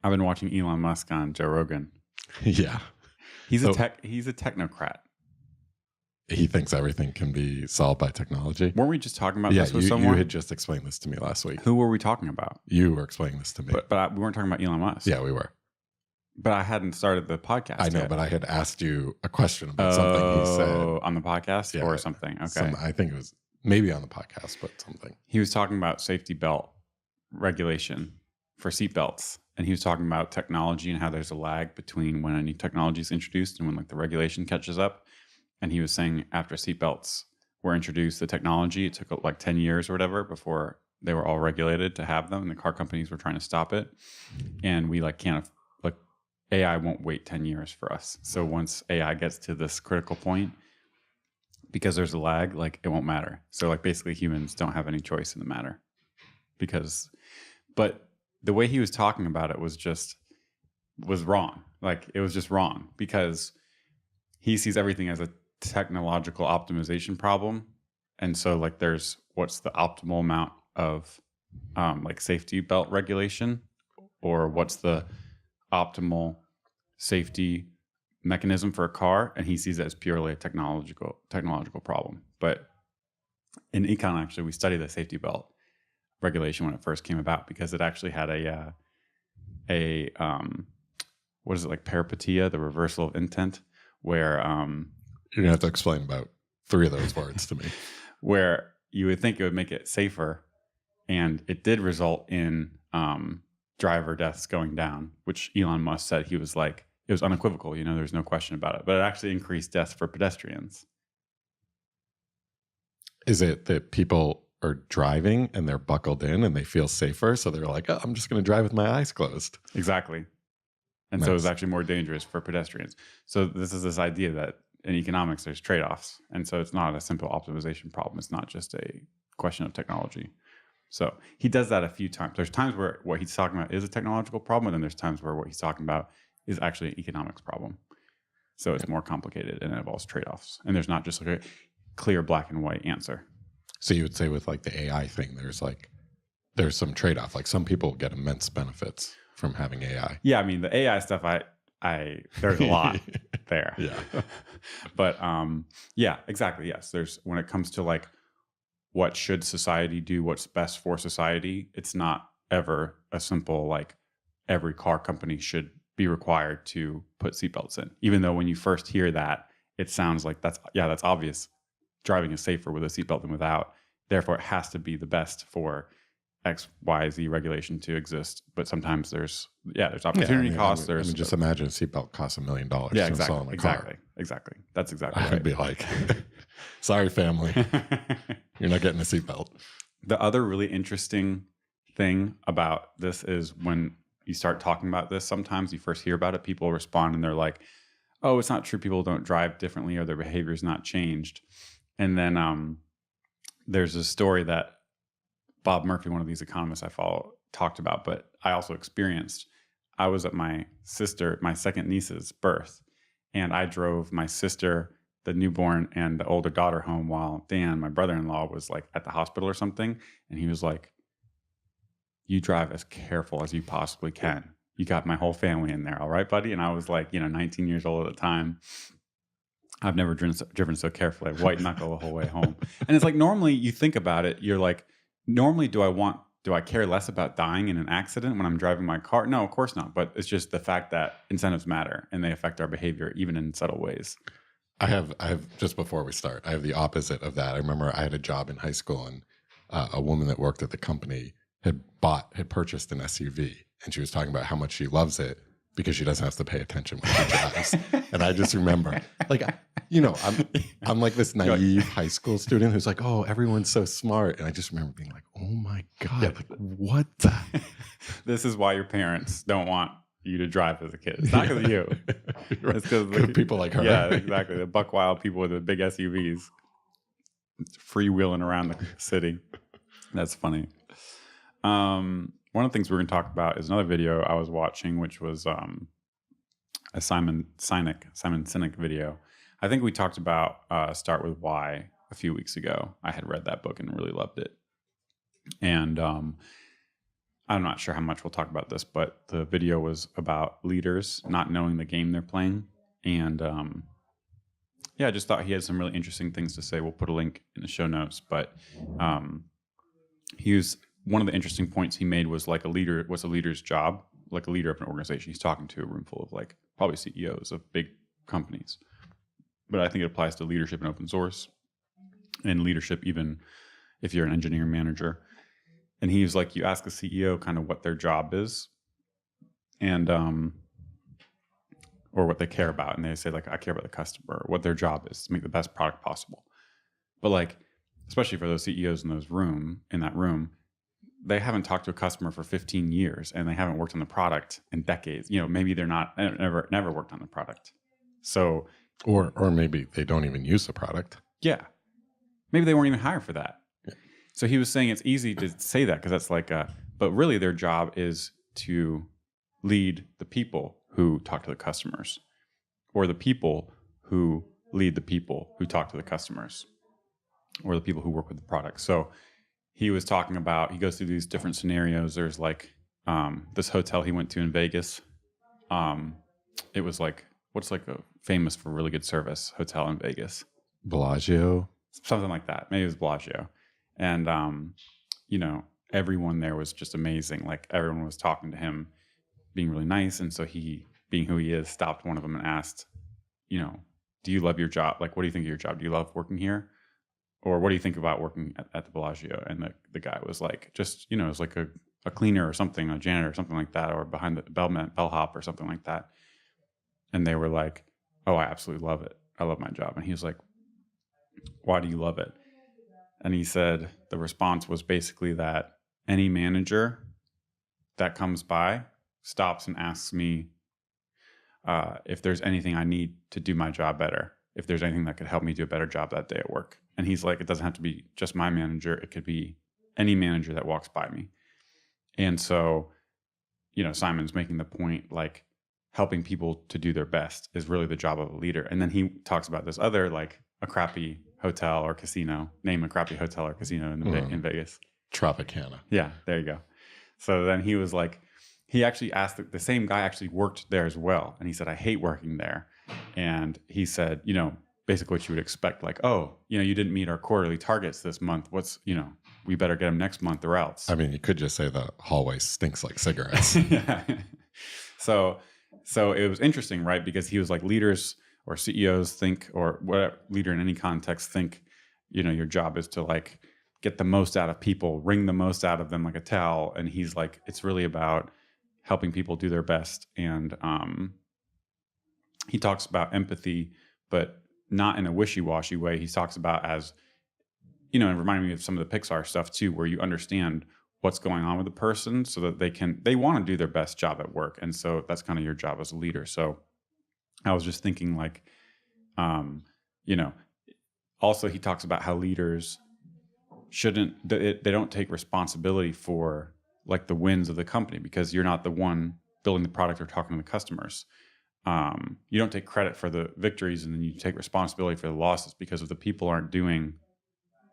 I've been watching Elon Musk on Joe Rogan. Yeah. He's a technocrat. He thinks everything can be solved by technology. Weren't we just talking about this with you someone? you had just explained this to me last week. Who were we talking about? You were explaining this to me. But we weren't talking about Elon Musk. Yeah, we were. But I hadn't started the podcast I know, yet. but I had asked you a question about something he said. On the podcast or something? Okay. I think it was maybe on the podcast, but something. He was talking about safety belt regulation for seatbelts. And he was talking about technology and how there's a lag between when a new technology is introduced and when like the regulation catches up. And he was saying after seatbelts were introduced, the technology, it took like 10 years or whatever before they were all regulated to have them. And the car companies were trying to stop it. And we like can't, like AI won't wait 10 years for us. So once AI gets to this critical point, because there's a lag, like it won't matter. So like basically humans don't have any choice in the matter but the way he was talking about it was wrong. Like it was just wrong because he sees everything as a technological optimization problem. And so like there's what's the optimal amount of like safety belt regulation, or what's the optimal safety mechanism for a car, and he sees it as purely a technological problem. But in econ, actually, we study the safety belt regulation when it first came about because it actually had a what is it, like peripetia, the reversal of intent, where you're gonna have to explain about 3 of those words to me. Where you would think it would make it safer, and it did result in driver deaths going down, which Elon Musk said he was like, it was unequivocal, there's no question about it. But it actually increased deaths for pedestrians. Is it that people are driving and they're buckled in and they feel safer, so they're like, oh, I'm just going to drive with my eyes closed? Exactly. And Nice. So it's actually more dangerous for pedestrians. So this is this idea that in economics, there's trade-offs. And so it's not a simple optimization problem. It's not just a question of technology. So he does that a few times. There's times where what he's talking about is a technological problem, and then there's times where what he's talking about is actually an economics problem. So it's more complicated and it involves trade-offs. And there's not just like a clear black and white answer. So you would say with like the AI thing, there's some trade-off. Like some people get immense benefits from having AI. Yeah, I mean the AI stuff, there's a lot there. Yeah. But yeah, exactly. Yes. There's, when it comes to like what should society do, what's best for society, it's not ever a simple like every car company should be required to put seatbelts in. Even though when you first hear that, it sounds like that's obvious. Driving is safer with a seatbelt than without. Therefore, it has to be the best for X, Y, Z regulation to exist. But sometimes there's opportunity costs. I mean, just imagine a seatbelt costs $1 million. Yeah, to install in a car. Exactly. That's exactly I'd right. be like, sorry, family, you're not getting a seatbelt. The other really interesting thing about this is when you start talking about this, sometimes you first hear about it, people respond and they're like, oh, it's not true. People don't drive differently or their behavior is not changed. And then there's a story that Bob Murphy, one of these economists I follow, talked about, but I also experienced. I was at my second niece's birth, and I drove my sister, the newborn, and the older daughter home while Dan, my brother-in-law, was like at the hospital or something. And he was like, you drive as careful as you possibly can. You got my whole family in there. All right, buddy? And I was like, 19 years old at the time. I've never driven so carefully. White knuckle the whole way home. And it's like, normally you think about it, you're like, normally do I care less about dying in an accident when I'm driving my car? No, of course not. But it's just the fact that incentives matter and they affect our behavior even in subtle ways. I have just before we start, I have the opposite of that. I remember I had a job in high school, and a woman that worked at the company had purchased an SUV, and she was talking about how much she loves it because she doesn't have to pay attention when she drives. And I just remember, like, I'm like this naive high school student who's like, oh, everyone's so smart. And I just remember being like, oh my God, like, what the? This is why your parents don't want you to drive as a kid. It's not because of you. Right. It's because people like her. Yeah, exactly. The buck wild people with the big SUVs freewheeling around the city. That's funny. One of the things we're going to talk about is another video I was watching, which was a Simon Sinek video. I think we talked about Start With Why a few weeks ago. I had read that book and really loved it. And I'm not sure how much we'll talk about this, but the video was about leaders not knowing the game they're playing. And yeah, I just thought he had some really interesting things to say. We'll put a link in the show notes. But he was one of the interesting points he made was like what's a leader's job? Like a leader of an organization. He's talking to a room full of like probably CEOs of big companies. But I think it applies to leadership in open source and leadership even if you're an engineering manager. And he was like, you ask a CEO kind of what their job is and or what they care about. And they say like, I care about the customer, or what their job is to make the best product possible. But like, especially for those CEOs in that room, they haven't talked to a customer for 15 years and they haven't worked on the product in decades. You know, maybe they're never worked on the product. So, or maybe they don't even use the product. Yeah. Maybe they weren't even hired for that. Yeah. So he was saying it's easy to say that because that's like but really their job is to lead the people who talk to the customers, or the people who lead the people who talk to the customers, or the people who work with the product. So he was talking about, he goes through these different scenarios. There's like this hotel he went to in Vegas. It was like, what's like a famous for really good service hotel in Vegas? Bellagio. Something like that. Maybe it was Bellagio. And, you know, everyone there was just amazing. Like everyone was talking to him, being really nice. And so he, being who he is, stopped one of them and asked, you know, do you love your job? Like, what do you think of your job? Do you love working here? Or what do you think about working at the Bellagio? And the guy was like, just, you know, it was like a cleaner or something, a janitor or something like that, or behind the bellhop or something like that. And they were like, oh, I absolutely love it. I love my job. And he was like, why do you love it? And he said the response was basically that any manager that comes by stops and asks me if there's anything I need to do my job better, if there's anything that could help me do a better job that day at work. And he's like, it doesn't have to be just my manager. It could be any manager that walks by me. And so, you know, Simon's making the point, like helping people to do their best is really the job of a leader. And then he talks about this other, like a crappy hotel or casino, name a crappy hotel or casino in Vegas. Tropicana. Yeah, there you go. So then he was like, he actually asked, the same guy actually worked there as well. And he said, I hate working there. And he said, you know, basically what you would expect, like, oh, you know, you didn't meet our quarterly targets this month. What's, you know, we better get them next month or else. I mean, you could just say the hallway stinks like cigarettes. Yeah. So it was interesting, right? Because he was like, leaders or CEOs think, or whatever leader in any context think, you know, your job is to like get the most out of people, wring the most out of them like a towel. And he's like, it's really about helping people do their best. And he talks about empathy, but not in a wishy-washy way. He talks about as, you know, and reminding me of some of the Pixar stuff too, where you understand what's going on with the person so that they want to do their best job at work. And so that's kind of your job as a leader. So I was just thinking like, you know, also he talks about how leaders they don't take responsibility for like the wins of the company because you're not the one building the product or talking to the customers. You don't take credit for the victories and then you take responsibility for the losses because if the people aren't doing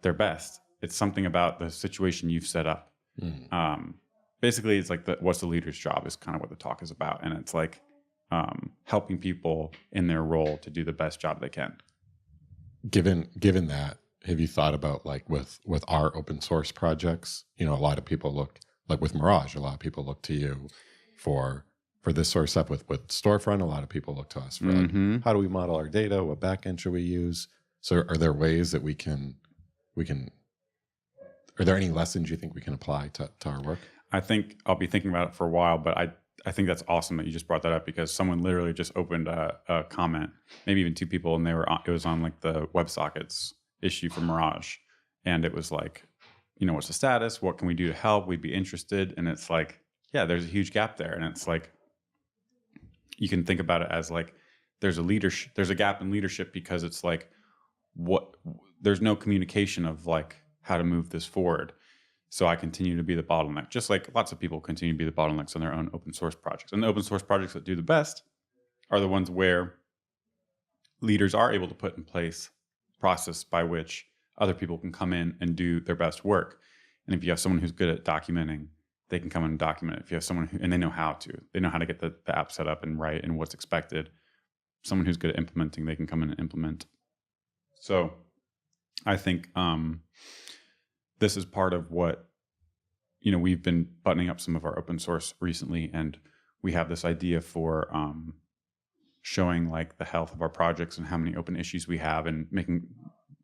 their best, it's something about the situation you've set up. Basically, it's like what's the leader's job is kind of what the talk is about. And it's like helping people in their role to do the best job they can. Given that, have you thought about like with our open source projects, you know, a lot of people look like with Mirage, a lot of people look to you for this sort of stuff with Storefront. A lot of people look to us for like, how do we model our data? What backend should we use? So are there ways that we can, are there any lessons you think we can apply to our work? I think I'll be thinking about it for a while, but I think that's awesome that you just brought that up because someone literally just opened a comment, maybe even two people, and it was on like the WebSockets issue for Mirage. And it was like, you know, what's the status? What can we do to help? We'd be interested. And it's like, yeah, there's a huge gap there. And it's like, you can think about it as like, there's a gap in leadership because it's like, there's no communication of like how to move this forward. So I continue to be the bottleneck, just like lots of people continue to be the bottlenecks on their own open source projects. And the open source projects that do the best are the ones where leaders are able to put in place process by which other people can come in and do their best work. And if you have someone who's good at documenting they can come and document it. If you have someone and they know how to get the app set up and write and what's expected. Someone who's good at implementing, they can come in and implement. So I think this is part of what, we've been buttoning up some of our open source recently, and we have this idea for showing like the health of our projects and how many open issues we have, and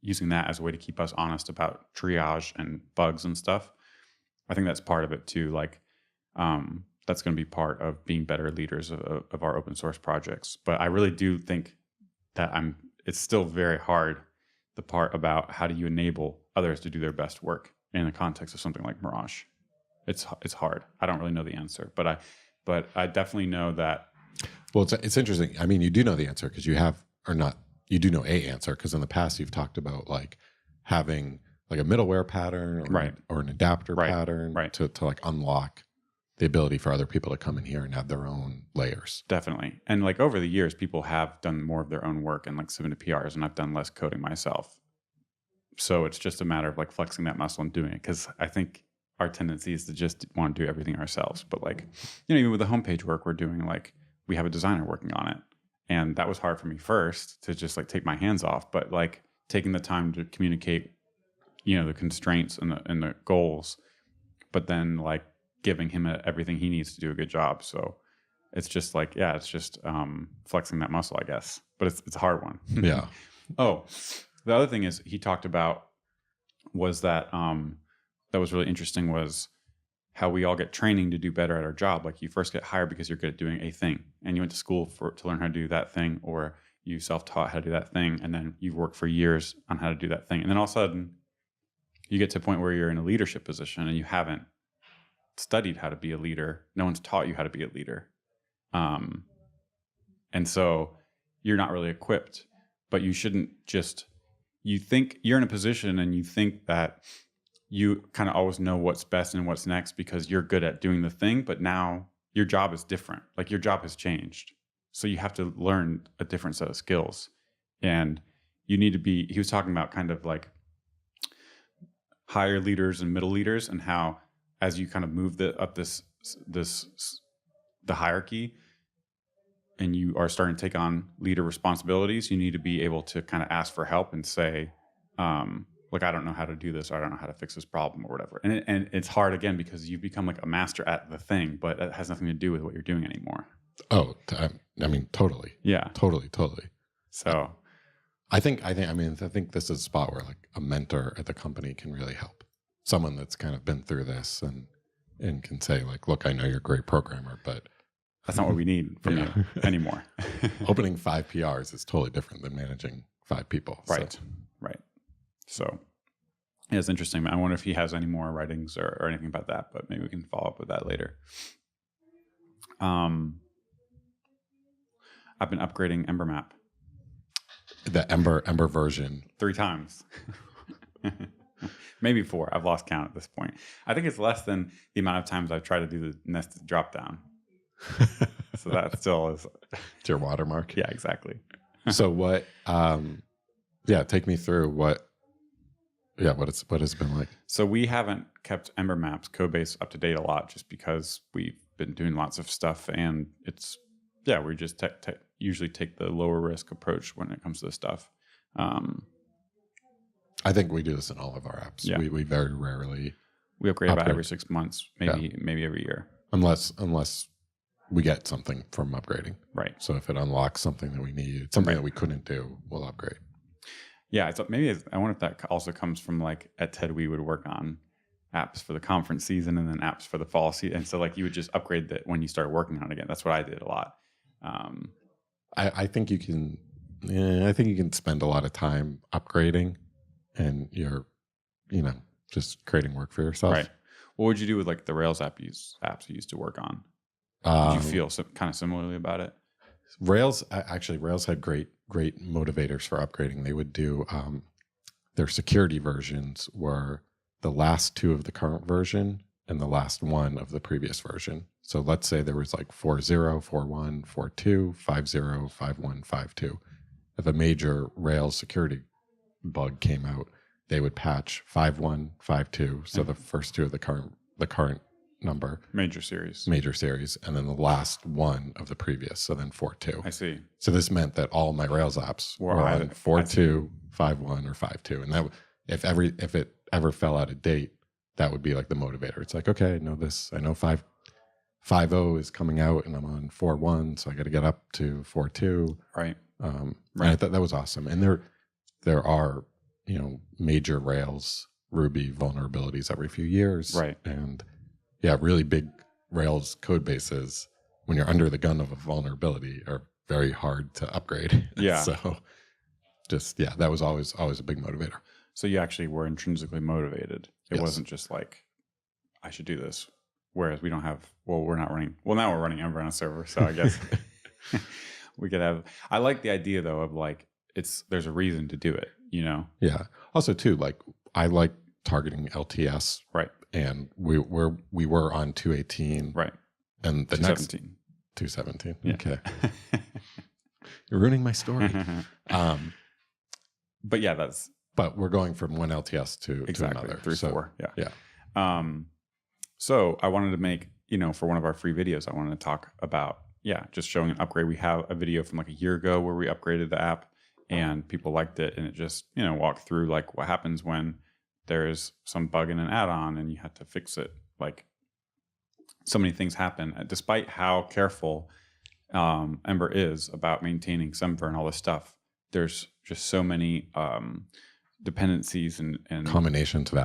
using that as a way to keep us honest about triage and bugs and stuff. I think that's part of it too. Like that's going to be part of being better leaders of our open source projects. But I really do think that it's still very hard, the part about how do you enable others to do their best work in the context of something like Mirage. It's hard. I don't really know the answer, but I definitely know that. Well, it's interesting. I mean, you do know the answer because you do know a answer, because in the past you've talked about like having like a middleware pattern or an adapter pattern to like unlock the ability for other people to come in here and have their own layers. Definitely. And like over the years, people have done more of their own work and like submitted PRs, and I've done less coding myself. So it's just a matter of like flexing that muscle and doing it. Cause I think our tendency is to just want to do everything ourselves. But like, even with the homepage work we're doing, like we have a designer working on it. And that was hard for me first to just like take my hands off, but like taking the time to communicate, the constraints and the goals, but then like giving him everything he needs to do a good job. So it's just like, it's just flexing that muscle, I guess. But it's a hard one. Yeah. Oh, the other thing is he talked about was that that was really interesting, was how we all get training to do better at our job. Like you first get hired because you're good at doing a thing, and you went to school to learn how to do that thing, or you self-taught how to do that thing, and then you've worked for years on how to do that thing. And then all of a sudden you get to a point where you're in a leadership position and you haven't studied how to be a leader. No one's taught you how to be a leader. And so you're not really equipped, but you shouldn't you think you're in a position and you think that you kind of always know what's best and what's next because you're good at doing the thing, but now your job is different. Like your job has changed. So you have to learn a different set of skills, and you need to he was talking about kind of like higher leaders and middle leaders, and how as you kind of move up the hierarchy and you are starting to take on leader responsibilities, you need to be able to kind of ask for help and say, look, I don't know how to do this, or I don't know how to fix this problem or whatever. And it's hard again because you become like a master at the thing, but it has nothing to do with what you're doing anymore. Oh, I mean, totally. Yeah. Totally. So I think this is a spot where like a mentor at the company can really help. Someone that's kind of been through this and can say like, look, I know you're a great programmer, but that's not what we need from you anymore. Opening 5 PRs is totally different than managing 5 people. Right. So it's interesting. I wonder if he has any more writings or anything about that, but maybe we can follow up with that later. I've been upgrading EmberMap. The Ember version. 3 times. Maybe 4. I've lost count at this point. I think it's less than the amount of times I've tried to do the nested drop down. So that still is. It's your watermark. Yeah, exactly. So what, take me through what it's been like. So we haven't kept EmberMap's codebase up to date a lot just because we've been doing lots of stuff, and it's, we just usually take the lower risk approach when it comes to this stuff. I think we do this in all of our apps. Yeah. We very rarely. We upgrade about every 6 months, maybe every year. Unless we get something from upgrading. Right. So if it unlocks something that we need, something that we couldn't do, we'll upgrade. Yeah. So maybe I wonder if that also comes from like at TED, we would work on apps for the conference season and then apps for the fall season. And so like you would just upgrade that when you start working on it again. That's what I did a lot. I think you can, I think you can spend a lot of time upgrading and you're, just creating work for yourself. Right. What would you do with like the Rails apps you used to work on? Did you feel kind of similarly about it? Rails had great motivators for upgrading. They would do their security versions were the last 2 of the current version and the last 1 of the previous version. So let's say there was like 4.0, 4.1, 4.2, 5.0, 5.1, 5.2. If a major Rails security bug came out, they would patch 5.1, 5.2. So the first 2 of the current number, Major series. major series, and then the last one of the previous. So then 4.2. I see. So this meant that all my Rails apps Were were on either- 4.2, 5.1, or 5.2. And that if it ever fell out of date, that would be like the motivator. It's like, okay, I know this. I know 5.0 is coming out, and I'm on 4.1, so I got to get up to 4.2. Right. And Right. I thought that was awesome. And there are, major Rails Ruby vulnerabilities every few years. Right. And yeah, really big Rails code bases, when you're under the gun of a vulnerability, are very hard to upgrade. Yeah. So that was always a big motivator. So you actually were intrinsically motivated. It Yes. wasn't just like, I should do this. Whereas we don't have, we're not running, now we're running Ember on a server. So I guess we could have, I like the idea though of like, there's a reason to do it, Yeah. Also too, like I like targeting LTS. Right. And we were on 2.18. Right. And the 217. Next 2.17. Yeah. Okay. You're ruining my story. But yeah, But we're going from one LTS to exactly another. 3, So, 4. Yeah. Yeah. So I wanted to make, for one of our free videos, I wanted to talk about, just showing an upgrade. We have a video from like a year ago where we upgraded the app and people liked it. And it just, walked through like what happens when there's some bug in an add-on and you have to fix it. Like so many things happen despite how careful Ember is about maintaining Semver and all this stuff. There's just so many dependencies and Combinations of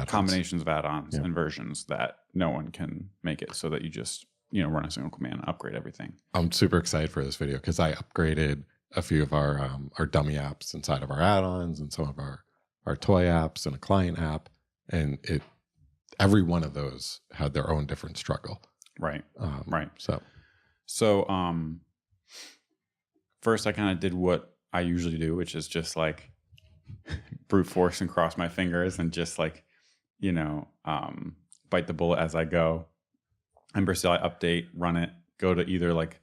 add-ons and versions that no one can make it so that you just, run a single command and upgrade everything. I'm super excited for this video because I upgraded a few of our dummy apps inside of our add-ons and some of our toy apps and a client app. And every one of those had their own different struggle. Right. Right. So first I kind of did what I usually do, which is just like brute force and cross my fingers and just like, bite the bullet as I go. Ember CLI update, run it, go to either like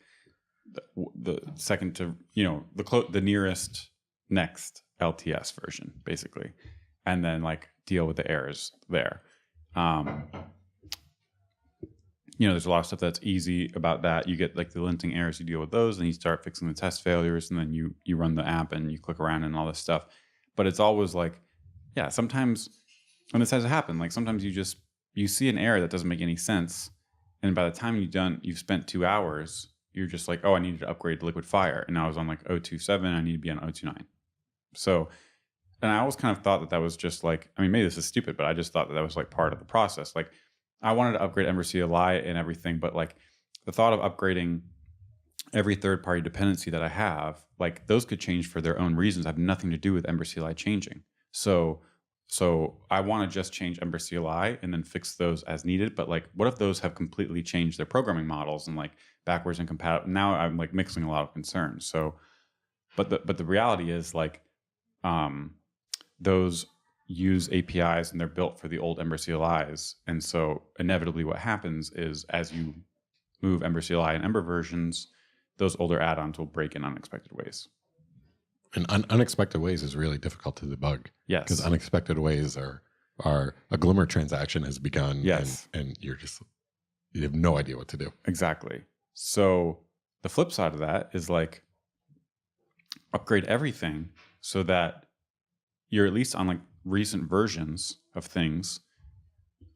the second to, the nearest next LTS version, basically. And then like deal with the errors there. There's a lot of stuff that's easy about that. You get like the linting errors, you deal with those, and you start fixing the test failures, and then you run the app and you click around and all this stuff. But it's always like, sometimes, and this has happened, like sometimes you see an error that doesn't make any sense. And by the time you've spent 2 hours, you're just like, oh, I needed to upgrade to Liquid Fire. And now I was on like 0.27, I need to be on 0.29. So, and I always kind of thought that was just like, I mean, maybe this is stupid, but I just thought that was like part of the process. Like I wanted to upgrade Ember CLI and everything, but like the thought of upgrading every third-party dependency that I have, like those could change for their own reasons. I have nothing to do with Ember CLI changing. So I want to just change Ember CLI and then fix those as needed. But like, what if those have completely changed their programming models and like backwards incompatible? Now I'm like mixing a lot of concerns. So, but the reality is like, those use APIs and they're built for the old Ember CLIs. And so inevitably what happens is as you move Ember CLI and Ember versions, those older add-ons will break in unexpected ways. And unexpected ways is really difficult to debug. Yes. Because unexpected ways are a Glimmer transaction has begun. Yes. And you have no idea what to do. Exactly. So the flip side of that is like upgrade everything so that you're at least on like recent versions of things.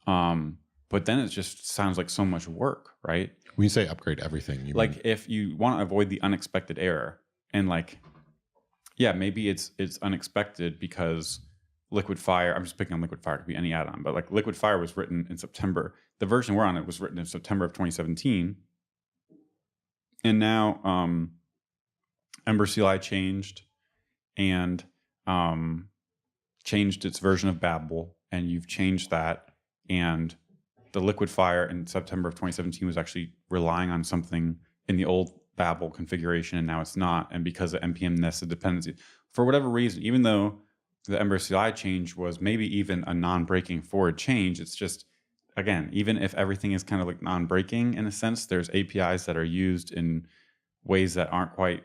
But then it just sounds like so much work, right? When you say upgrade everything, you like mean... if you want to avoid the unexpected error and like, maybe it's unexpected because Liquid Fire, I'm just picking on Liquid Fire, to be any add-on, but like Liquid Fire was written in September. The version we're on, it was written in September of 2017. And now Ember CLI changed and changed its version of Babel, and you've changed that. And the Liquid Fire in September of 2017 was actually relying on something in the old Babel configuration, and now it's not. And because of NPM nested dependency, for whatever reason, even though the Ember CLI change was maybe even a non-breaking forward change, it's just, again, even if everything is kind of like non-breaking in a sense, there's APIs that are used in ways that aren't quite,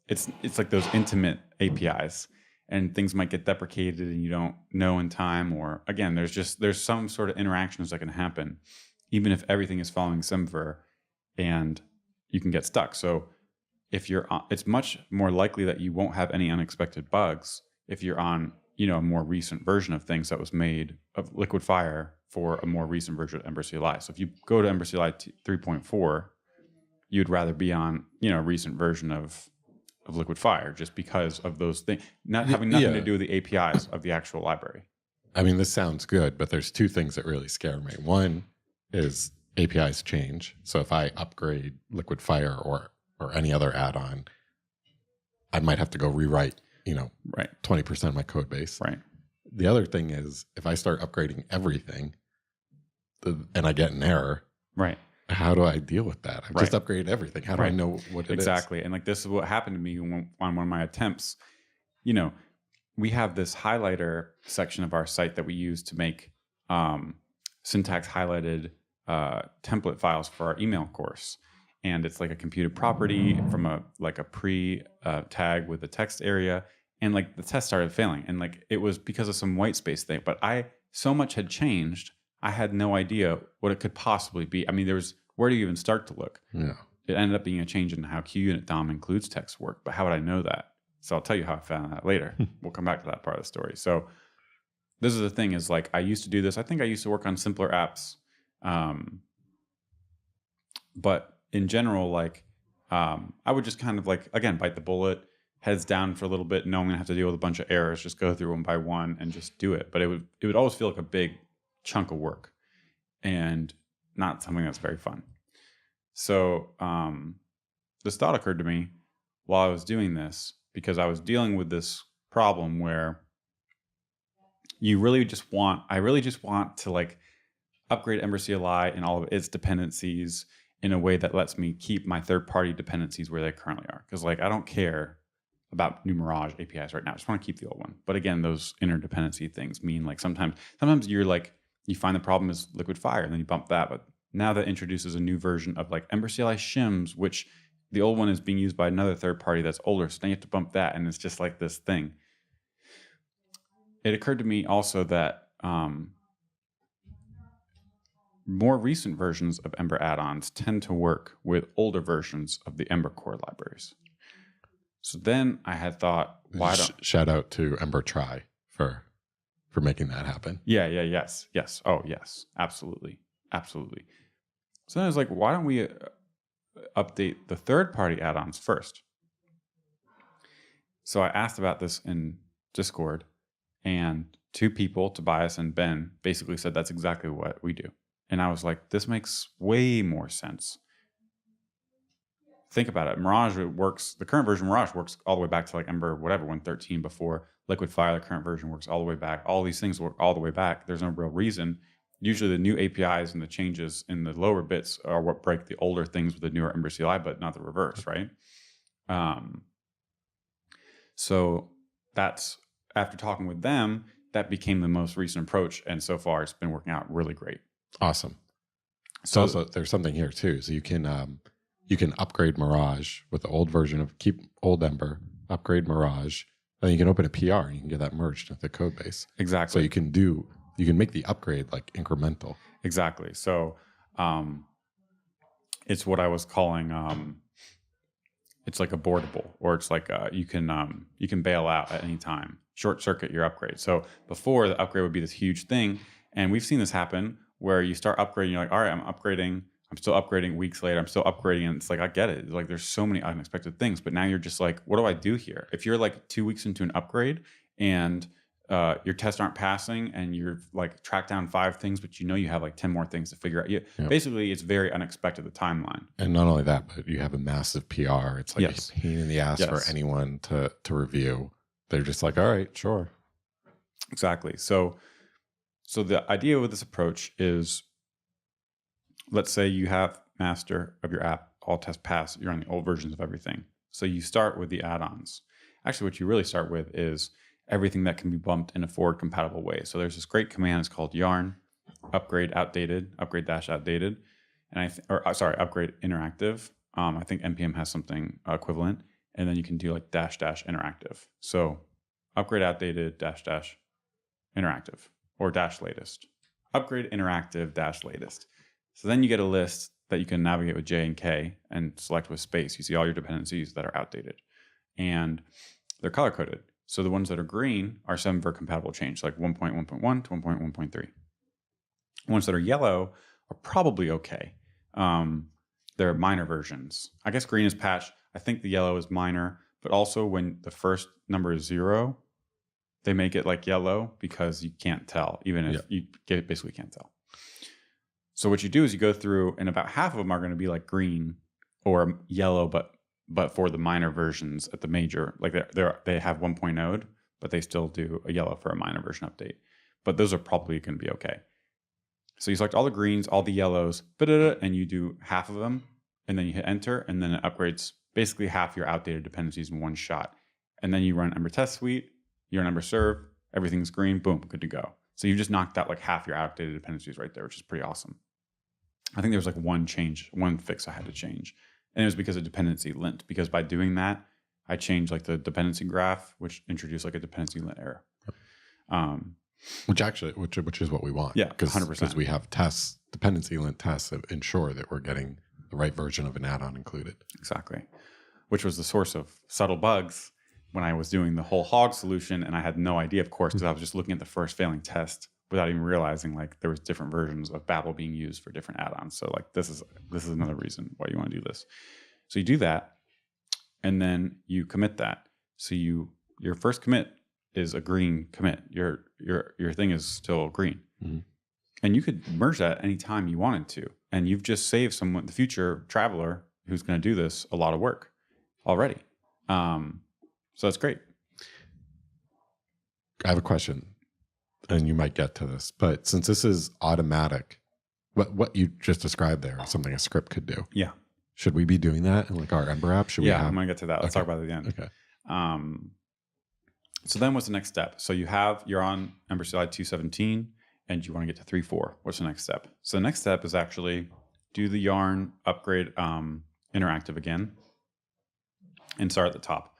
it's like those intimate APIs, and things might get deprecated and you don't know in time, or again, there's some sort of interactions that can happen. even if everything is following Semver, and you can get stuck. So if you're on, it's much more likely that you won't have any unexpected bugs if you're on, a more recent version of things that was made of Liquid Fire for a more recent version of Ember CLI. So if you go to Ember CLI 3.4, you'd rather be on, a recent version of Liquid Fire just because of those things, not having nothing to do with the APIs of the actual library. I mean, this sounds good, but there's two things that really scare me. One is APIs change. So if I upgrade Liquid Fire or any other add-on, I might have to go rewrite, right, 20% of my code base. Right. The other thing is if I start upgrading everything and I get an error, right, how do I deal with that? I've just upgraded everything. How do I know what it is? Exactly. And like, this is what happened to me on one of my attempts. We have this highlighter section of our site that we use to make syntax highlighted template files for our email course. And it's like a computed property from a pre tag with a text area. And like the test started failing. And like, it was because of some white space thing, but so much had changed. I had no idea what it could possibly be. I mean, where do you even start to look? Yeah. It ended up being a change in how QUnit DOM includes text work, but how would I know that? So I'll tell you how I found that later. We'll come back to that part of the story. So this is the thing is like, I used to do this. I think I used to work on simpler apps. But in general, like, I would just kind of like, again, bite the bullet, heads down for a little bit, know I'm gonna have to deal with a bunch of errors, just go through one by one and just do it. But it would always feel like a big chunk of work and not something that's very fun. So this thought occurred to me while I was doing this, because I was dealing with this problem where I really just want to like upgrade Ember CLI and all of its dependencies in a way that lets me keep my third-party dependencies where they currently are. Because like, I don't care about new Mirage APIs right now. I just want to keep the old one. But again, those interdependency things mean like sometimes you're like, you find the problem is Liquid Fire and then you bump that. But now that introduces a new version of like Ember CLI shims, which the old one is being used by another third party that's older. So now you have to bump that. And it's just like this thing. It occurred to me also that more recent versions of Ember add-ons tend to work with older versions of the Ember core libraries. So then I had thought, why don't... Shout out to Ember Try for making that happen. Yes. Oh, yes. Absolutely. So then I was like, why don't we update the third-party add-ons first? So I asked about this in Discord, and two people, Tobias and Ben, basically said that's exactly what we do. And I was like, this makes way more sense. Think about it. Mirage works, the current version of Mirage works all the way back to like Ember, whatever, 1.13 before. Liquid Fire, the current version works all the way back. All these things work all the way back. There's no real reason. Usually the new APIs and the changes in the lower bits are what break the older things with the newer Ember CLI, but not the reverse, right? So that's, after talking with them, that became the most recent approach. And so far it's been working out really great. Awesome. So also, there's something here too. So you can upgrade Mirage with the old version of keep old Ember, upgrade Mirage, and you can open a PR and you can get that merged with the code base. Exactly. So you can make the upgrade like incremental. Exactly. So it's what I was calling it's like abortable, or it's like you can bail out at any time, short circuit your upgrade. So before, the upgrade would be this huge thing, and we've seen this happen where you start upgrading, you're like, all right, I'm still upgrading weeks later, I'm still upgrading, and it's like, I get it. It's like there's so many unexpected things, but now you're just like, what do I do here? If you're like 2 weeks into an upgrade and your tests aren't passing and you're like tracked down 5 things, but you have like 10 more things to figure out. Basically, it's very unexpected, the timeline. And not only that, but you have a massive PR. It's like a pain in the ass for anyone to review. They're just like, all right, sure. Exactly. So the idea with this approach is, let's say you have master of your app, all tests pass, you're on the old versions of everything. So you start with the add-ons. Actually, what you really start with is everything that can be bumped in a forward compatible way. So there's this great command, it's called yarn upgrade outdated, upgrade dash outdated, and upgrade interactive. I think npm has something equivalent, and then you can do like dash dash interactive. So upgrade outdated dash dash interactive, or dash latest. Upgrade interactive dash latest. So then you get a list that you can navigate with J and K and select with space. You see all your dependencies that are outdated, and they're color coded. So the ones that are green are some ver compatible change, like 1.1.1 to 1.1.3. Ones that are yellow are probably okay. They're minor versions. I guess green is patch. I think the yellow is minor, but also when the first number is 0, they make it like yellow because you can't tell, even if you basically can't tell. So what you do is you go through, and about half of them are going to be like green or yellow, but for the minor versions at the major, like they have 1.0, but they still do a yellow for a minor version update. But those are probably going to be okay. So you select all the greens, all the yellows, and you do half of them, and then you hit enter, and then it upgrades basically half your outdated dependencies in one shot. And then you run Ember Test Suite, you run Ember Serve, everything's green, boom, good to go. So you just knocked out like half your outdated dependencies right there, which is pretty awesome. I think there was like one fix I had to change. And it was because of dependency lint, because by doing that, I changed like the dependency graph, which introduced like a dependency lint error. Which is what we want. Yeah, 100%. Because we have tests, dependency lint tests that ensure that we're getting the right version of an add-on included. Exactly. Which was the source of subtle bugs when I was doing the whole hog solution, and I had no idea, of course, because I was just looking at the first failing test without even realizing like there was different versions of Babel being used for different add-ons. So like this is another reason why you want to do this. So you do that, and then you commit that. So your first commit is a green commit. Your thing is still green. Mm-hmm. And you could merge that anytime you wanted to. And you've just saved someone, the future traveler who's going to do this, a lot of work already. So that's great. I have a question, and you might get to this, but since this is automatic, what you just described there is something a script could do. Yeah. Should we be doing that in like our Ember app? I'm going to get to that. Let's talk about it at the end. Okay. So then what's the next step? So you're on Ember CLI 2.17 and you want to get to 3.4. What's the next step? So the next step is actually do the yarn upgrade interactive again and start at the top.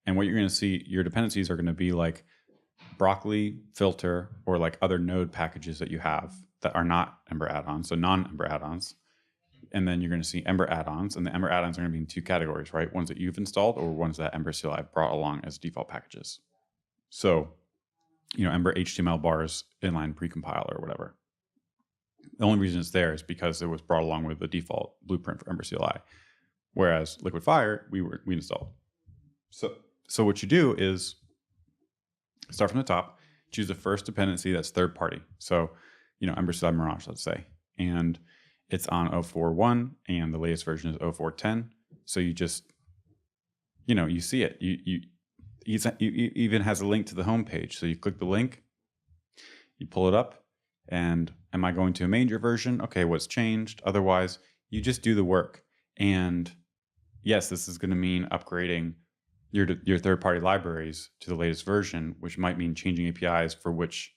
And what you're going to see, your dependencies are going to be like broccoli, filter, or like other node packages that you have that are not Ember add-ons, so non-Ember add-ons. And then you're going to see Ember add-ons, and the Ember add-ons are going to be in two categories, right? Ones that you've installed or ones that Ember CLI brought along as default packages. So, Ember HTML bars inline precompile or whatever. The only reason it's there is because it was brought along with the default blueprint for Ember CLI, whereas Liquid Fire we installed. So what you do is start from the top, choose the first dependency that's third party. So, Ember CLI Mirage, let's say, and it's on 0.4.1 and the latest version is 0.4.10. So you just, you see it. You even has a link to the homepage. So you click the link, you pull it up, and am I going to a major version? Okay, what's changed? Otherwise, you just do the work. And yes, this is going to mean upgrading your third-party libraries to the latest version, which might mean changing APIs for which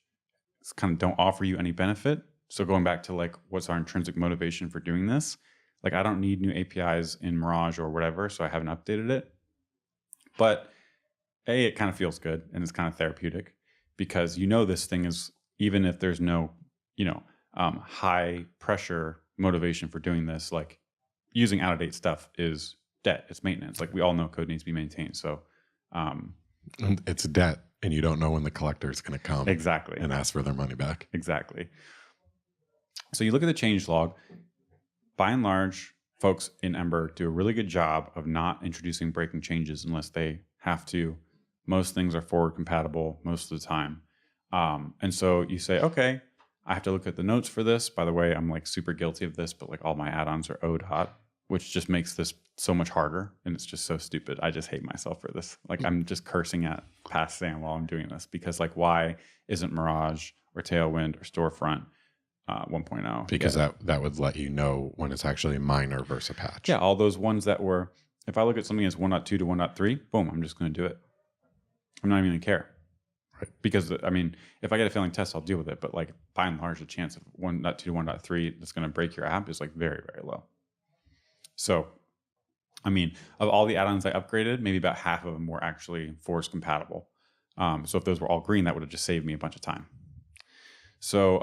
kind of don't offer you any benefit. So going back to like, what's our intrinsic motivation for doing this? Like, I don't need new APIs in Mirage or whatever, so I haven't updated it. But it kind of feels good and it's kind of therapeutic because this thing is, even if there's no, high pressure motivation for doing this, like using out-of-date stuff is debt, it's maintenance. Like we all know code needs to be maintained. So it's debt and you don't know when the collector is going to come exactly and ask for their money back. Exactly. So you look at the change log. By and large, folks in Ember do a really good job of not introducing breaking changes unless they have to. Most things are forward compatible most of the time. And so you say, okay, I have to look at the notes for this. By the way, I'm like super guilty of this, but like all my add-ons are ODOT, which just makes this so much harder. And it's just so stupid. I just hate myself for this. Like I'm just cursing at past Sam while I'm doing this because like, why isn't Mirage or Tailwind or Storefront 1.0? Because that would let you know when it's actually a minor versus a patch. Yeah, all those ones that were, if I look at something as 1.2 to 1.3, boom, I'm just going to do it. I'm not even going to care. Right. Because, if I get a failing test, I'll deal with it. But like by and large, the chance of 1.2 to 1.3 that's going to break your app is like very, very low. So, of all the add-ons I upgraded, maybe about half of them were actually force compatible. So if those were all green, that would have just saved me a bunch of time. So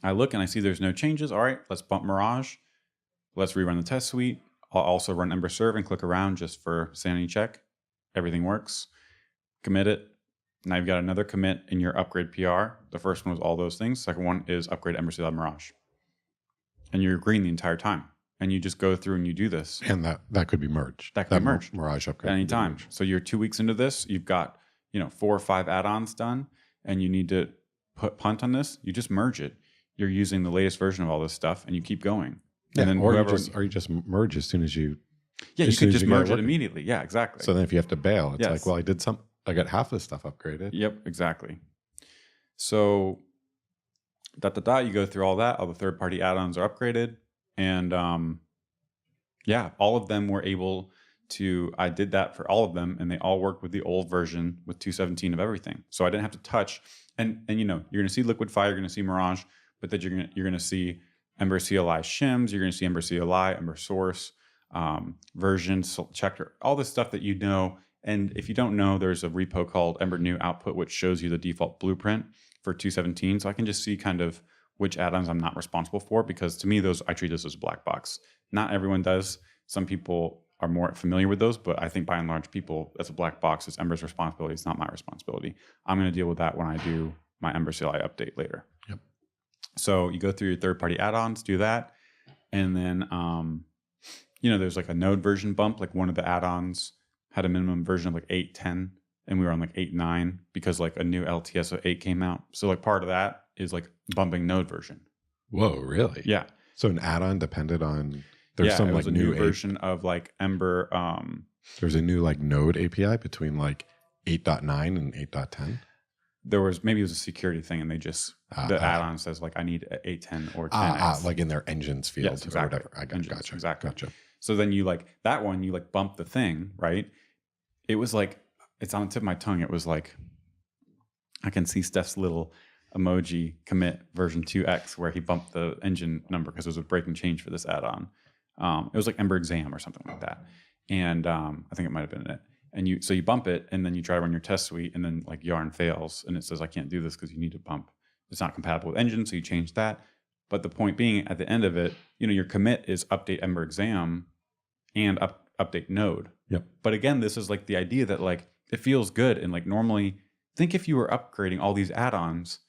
I look and I see there's no changes. All right, let's bump Mirage. Let's rerun the test suite. I'll also run Ember serve and click around just for sanity check. Everything works. Commit it. Now you've got another commit in your upgrade PR. The first one was all those things. Second one is upgrade Ember CLI Mirage. And you're green the entire time. And you just go through and you do this. And that could be merged. That could be merged. Mirage upgrade. Anytime. So you're 2 weeks into this. You've got 4 or 5 add-ons done. And you need to punt on this. You just merge it. You're using the latest version of all this stuff. And you keep going. Yeah, and then or you just merge as soon as you... Yeah, you could just merge it immediately. Yeah, exactly. So then if you have to bail, it's like, well, I got half this stuff upgraded. Yep, exactly. So you go through all that. All the third-party add-ons are upgraded. And all of them were able to, I did that for all of them, and they all worked with the old version with 2.17 of everything. So I didn't have to touch. And you're going to see Liquid Fire, you're going to see Mirage, but then you're going to see Ember CLI shims, you're going to see Ember CLI, Ember source, version checker, all this stuff that you know. And if you don't know, there's a repo called Ember new output, which shows you the default blueprint for 2.17. So I can just see kind of which add-ons I'm not responsible for, because to me, I treat this as a black box. Not everyone does. Some people are more familiar with those, but I think by and large, people, that's a black box. It's Ember's responsibility. It's not my responsibility. I'm going to deal with that when I do my Ember CLI update later. Yep. So you go through your third-party add-ons, do that. And then, there's like a node version bump. Like one of the add-ons had a minimum version of like 8.10, and we were on like 8.9 because like a new LTS 8 came out. So like part of that is like bumping node version. Whoa, really? Yeah. So an add-on depended on some it like was a new version of like Ember. There's a new like node API between like 8.9 and 8.10. There was, maybe it was a security thing, and they just the add-on says like I need 8.10 or 10. Like in their engines field, yes, exactly. Or whatever. Gotcha. Exactly. Gotcha. So then you like that one, you like bump the thing, right? It was like, it's on the tip of my tongue. It was like, I can see Steph's little emoji commit version 2x where he bumped the engine number because it was a breaking change for this add-on. It was like Ember exam or something like that. And I think it might have been it. And you bump it, and then you try to run your test suite, and then like yarn fails, and it says, I can't do this because you need to bump. It's not compatible with engine, so you change that. But the point being, at the end of it, your commit is update Ember exam and update node. Yep. But again, this is like the idea that like it feels good, and like normally, think if you were upgrading all these add-ons,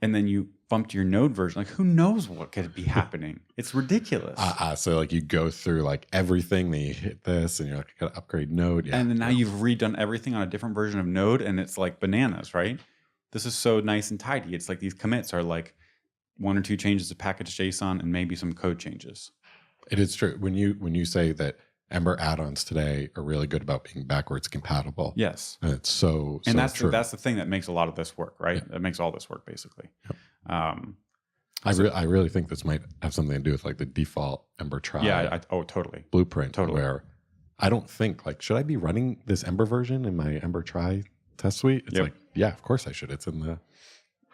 and then you bumped your node version, like who knows what could be happening? It's ridiculous. So like you go through like everything, then you hit this, and you're like, I gotta upgrade node. Yeah. And then now you've redone everything on a different version of node, and it's like bananas, right? This is so nice and tidy. It's like these commits are like 1 or 2 changes to package JSON and maybe some code changes. It is true. When you say that Ember add-ons today are really good about being backwards compatible. Yes. And it's so that's true. That's the thing that makes a lot of this work, right? Yeah. That makes all this work basically. Yep. I really think this might have something to do with like the default Ember try. Yeah. Totally. Blueprint. Totally. Where I don't think like, should I be running this Ember version in my Ember try test suite? It's like, yeah, of course I should. It's in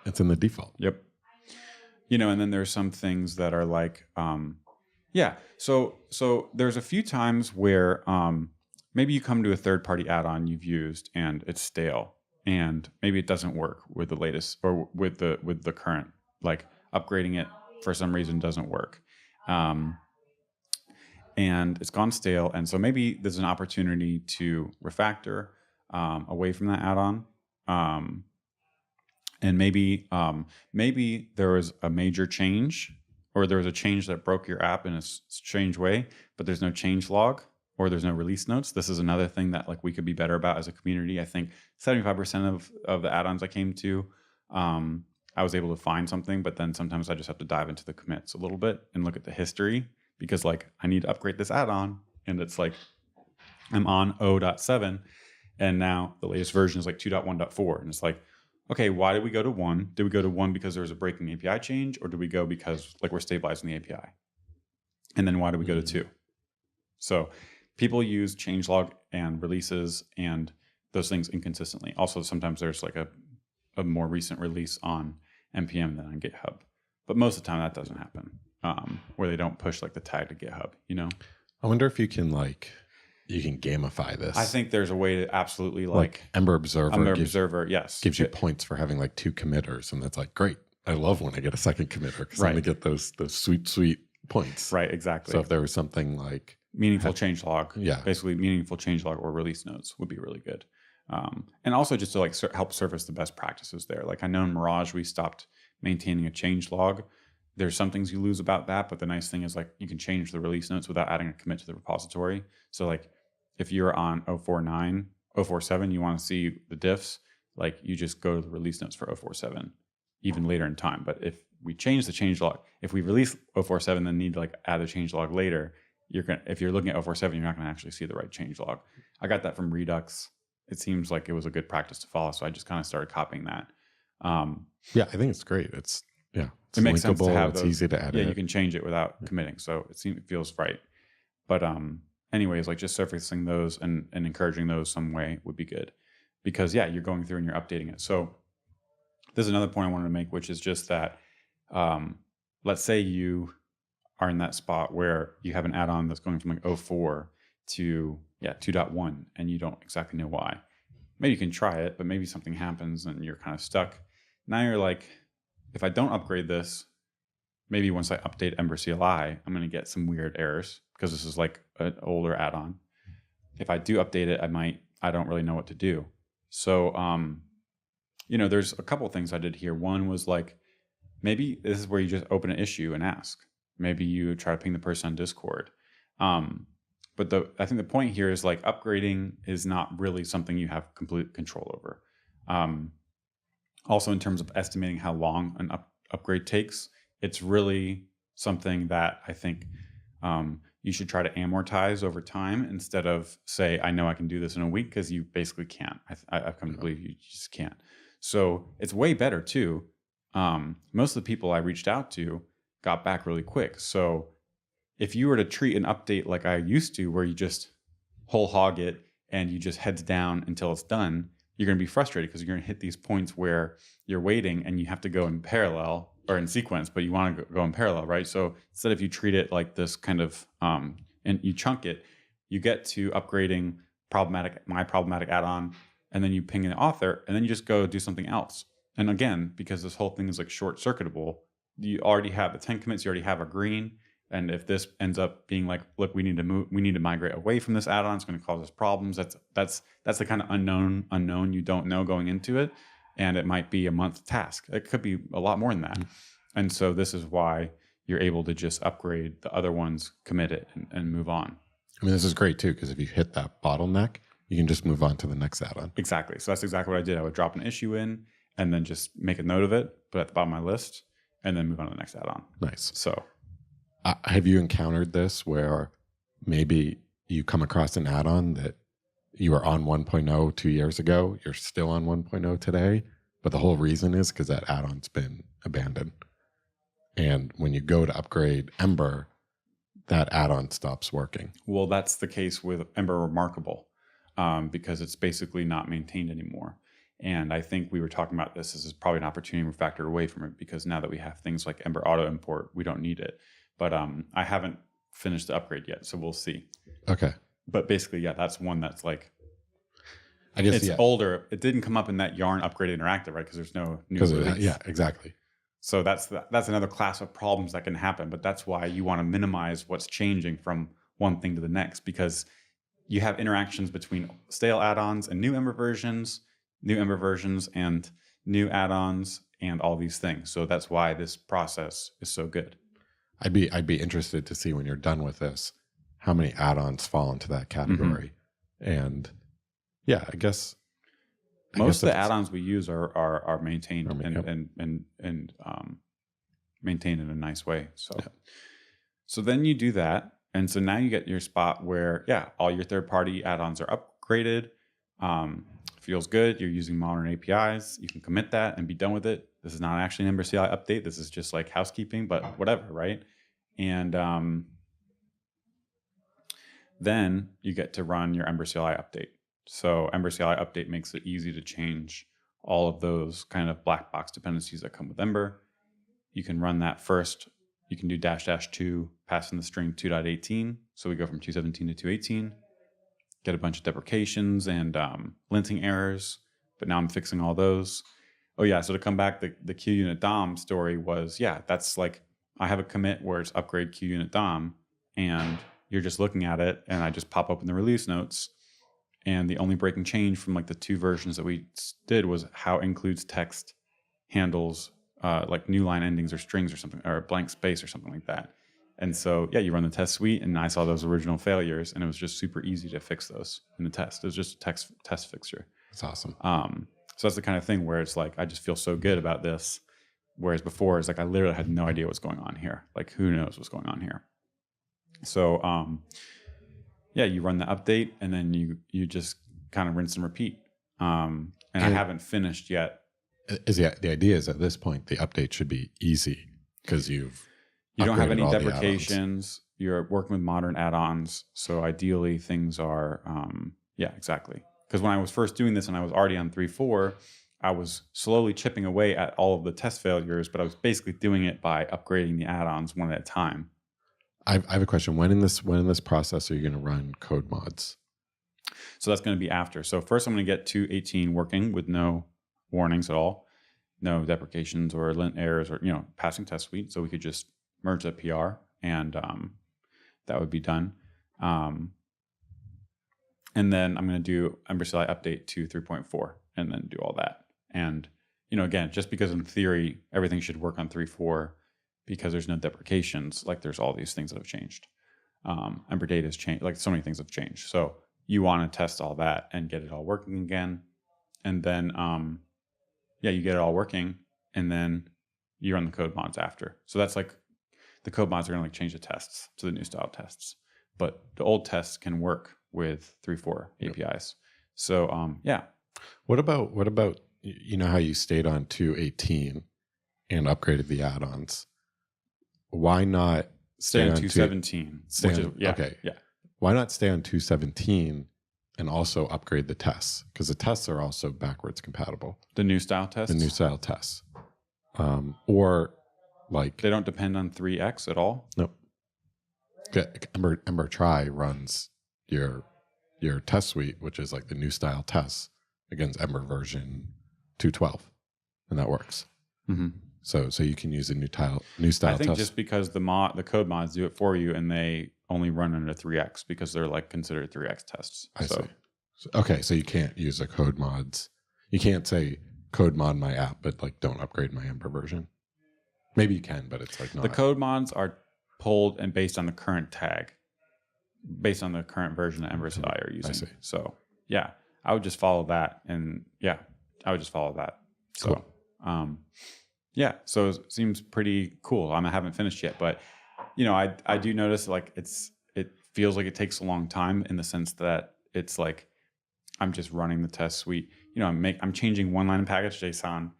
the default. Yep. And then there's some things that are like, So there's a few times where maybe you come to a third-party add-on you've used and it's stale, and maybe it doesn't work with the latest or with the current. Like upgrading it for some reason doesn't work, and it's gone stale. And so maybe there's an opportunity to refactor away from that add-on. And maybe there was a major change, or there was a change that broke your app in a strange way, but there's no change log or there's no release notes. This is another thing that like we could be better about as a community. I think 75% of the add-ons I came to, I was able to find something, but then sometimes I just have to dive into the commits a little bit and look at the history, because like I need to upgrade this add-on, and it's like I'm on 0.7, and now the latest version is like 2.1.4, and it's like, okay, why did we go to 1? Did we go to 1 because there was a breaking API change, or did we go because like we're stabilizing the API? And then why did we go to 2? So people use changelog and releases and those things inconsistently. Also, sometimes there's like a more recent release on NPM than on GitHub. But most of the time that doesn't happen, where they don't push like the tag to GitHub, I wonder if you can gamify this. I think there's a way to absolutely like Ember Observer. Observer, yes. Gives you points for having like 2 committers, and that's like great. I love when I get a second committer because I'm Right. going to get those sweet points. Right, exactly. So if there was something like meaningful changelog, yeah, basically meaningful changelog or release notes would be really good. And also just to like help surface the best practices there. Like I know in Mirage, we stopped maintaining a changelog. There's some things you lose about that, but the nice thing is like you can change the release notes without adding a commit to the repository. So like if you're on 049, 047, you want to see the diffs, like you just go to the release notes for 047 even later in time. But if we change the changelog, if we release 047, then need to like add a changelog later, if you're looking at 047, you're not going to actually see the right changelog. I got that from Redux. It seems like it was a good practice to follow, so I just kind of started copying that. Yeah, I think it's great. It's it makes sense to have it's those. easy to edit. Yeah, you can change it without committing, so it feels right. But anyways, like just surfacing those and encouraging those some way would be good, because yeah, you're going through and you're updating it. So there's another point I wanted to make, which is just that let's say you are in that spot where you have an add-on that's going from like 04 to 2.1 and you don't exactly know why. Maybe you can try it, but maybe something happens and you're kind of stuck. Now you're like, if I don't upgrade this, maybe once I update Ember CLI, I'm going to get some weird errors because this is like an older add-on. If I do update it, I don't really know what to do. So, there's a couple of things I did here. One was like, maybe this is where you just open an issue and ask. Maybe you try to ping the person on Discord. But I think the point here is like upgrading is not really something you have complete control over. Also, in terms of estimating how long an upgrade takes, it's really something that I think you should try to amortize over time instead of say, I know I can do this in a week, because you basically can't. I've come to believe you just can't. So it's way better too. Most of the people I reached out to got back really quick. So if you were to treat an update like I used to, where you just whole hog it and you just heads down until it's done, you're going to be frustrated because you're going to hit these points where you're waiting and you have to go in parallel or in sequence, but you want to go in parallel, right? So instead of you treat it like this kind of, and you chunk it, you get to upgrading my problematic add-on, and then you ping the author, and then you just go do something else. And again, because this whole thing is like short circuitable, you already have the 10 commits you already have are green. And if this ends up being like, look, we need to migrate away from this add-on, it's going to cause us problems. That's the kind of unknown you don't know going into it. And it might be a month task. It could be a lot more than that. And so this is why you're able to just upgrade the other ones, commit it, and move on. I mean, this is great too, because if you hit that bottleneck, you can just move on to the next add-on. Exactly. So that's exactly what I did. I would drop an issue in and then just make a note of it, put it at the bottom of my list, and then move on to the next add-on. Nice. So have you encountered this where maybe you come across an add-on that you were on 1.0 2 years ago, you're still on 1.0 today, but the whole reason is because that add-on's been abandoned. And when you go to upgrade Ember, that add-on stops working. Well, that's the case with Ember Remarkable, because it's basically not maintained anymore. And I think we were talking about this is probably an opportunity we factored away from it, because now that we have things like Ember Auto Import, we don't need it. But I haven't finished the upgrade yet, so we'll see. Okay. But basically, yeah, that's one that's like, I guess it's older. It didn't come up in that Yarn Upgrade Interactive, right? Because there's no new release. Yeah, exactly. So that's another class of problems that can happen. But that's why you want to minimize what's changing from one thing to the next, because you have interactions between stale add-ons and new Ember versions and new add-ons and all these things. So that's why this process is so good. I'd be interested to see when you're done with this, how many add-ons fall into that category. Mm-hmm. And yeah, I guess most of the add-ons we use are maintained and maintained in a nice way. So then you do that, and so now you get your spot where all your third-party add-ons are upgraded. Feels good. You're using modern APIs. You can commit that and be done with it. This is not actually an Ember CLI update. This is just like housekeeping, but whatever, right? And then you get to run your Ember CLI update. So Ember CLI update makes it easy to change all of those kind of black box dependencies that come with Ember. You can run that first. You can do --2, pass in the string 2.18. So we go from 2.17 to 2.18. Get a bunch of deprecations and linting errors, but now I'm fixing all those. Oh yeah. So to come back, the QUnit DOM story was, yeah, that's like, I have a commit where it's upgrade QUnit DOM, and you're just looking at it, and I just pop open the release notes, and the only breaking change from like the 2 versions that we did was how includes text handles like new line endings or strings or something, or a blank space or something like that. And so, yeah, you run the test suite, and I saw those original failures, and it was just super easy to fix those in the test. It was just a test fixture. That's awesome. So that's the kind of thing where it's like, I just feel so good about this. Whereas before, it's like, I literally had no idea what's going on here. Like, who knows what's going on here? So, yeah, you run the update, and then you just kind of rinse and repeat. And I haven't finished yet. The idea is at this point, the update should be easy because you don't have any deprecations. You're working with modern add-ons. So ideally things are, yeah, exactly. Because when I was first doing this and I was already on 3.4, I was slowly chipping away at all of the test failures, but I was basically doing it by upgrading the add-ons one at a time. I have a question. When in this process are you going to run code mods? So that's going to be after. So first I'm going to get 2.18 working with no warnings at all, no deprecations or lint errors or, passing test suite. So we could just merge that PR, and that would be done. And then I'm going to do EmberCLI update to 3.4 and then do all that. And, again, just because in theory, everything should work on 3.4 because there's no deprecations, like there's all these things that have changed. Ember data has changed, like so many things have changed. So you want to test all that and get it all working again. And then, you get it all working, and then you run the code mods after. So that's like, the code mods are going to change the tests to the new style tests, but the old tests can work with 3.4 APIs. So, yeah. What about, how you stayed on 2.18 and upgraded the add-ons? Why not stay on 2.17? Okay. Yeah. Why not stay on 2.17 and also upgrade the tests? Because the tests are also backwards compatible. The new style tests? The new style tests. Or like... They don't depend on 3x at all? Nope. Ember try runs your test suite, which is like the new style tests against Ember version 2.12, and that works. Mm-hmm. So you can use a new style. I think just because the code mods do it for you, and they only run under 3x because they're like considered 3x tests. I see. Okay, so you can't use a code mods. You can't say code mod my app, but like don't upgrade my Ember version. Maybe you can, but it's like not. The code mods are pulled and based on the current tag, based on the current version that EmberCLI are using. I see. So yeah, I would just follow that, and I would just follow that. So, cool. Yeah, so it seems pretty cool. I haven't finished yet, but I do notice like it feels like it takes a long time in the sense that it's like I'm just running the test suite. I'm changing one line in package JSON.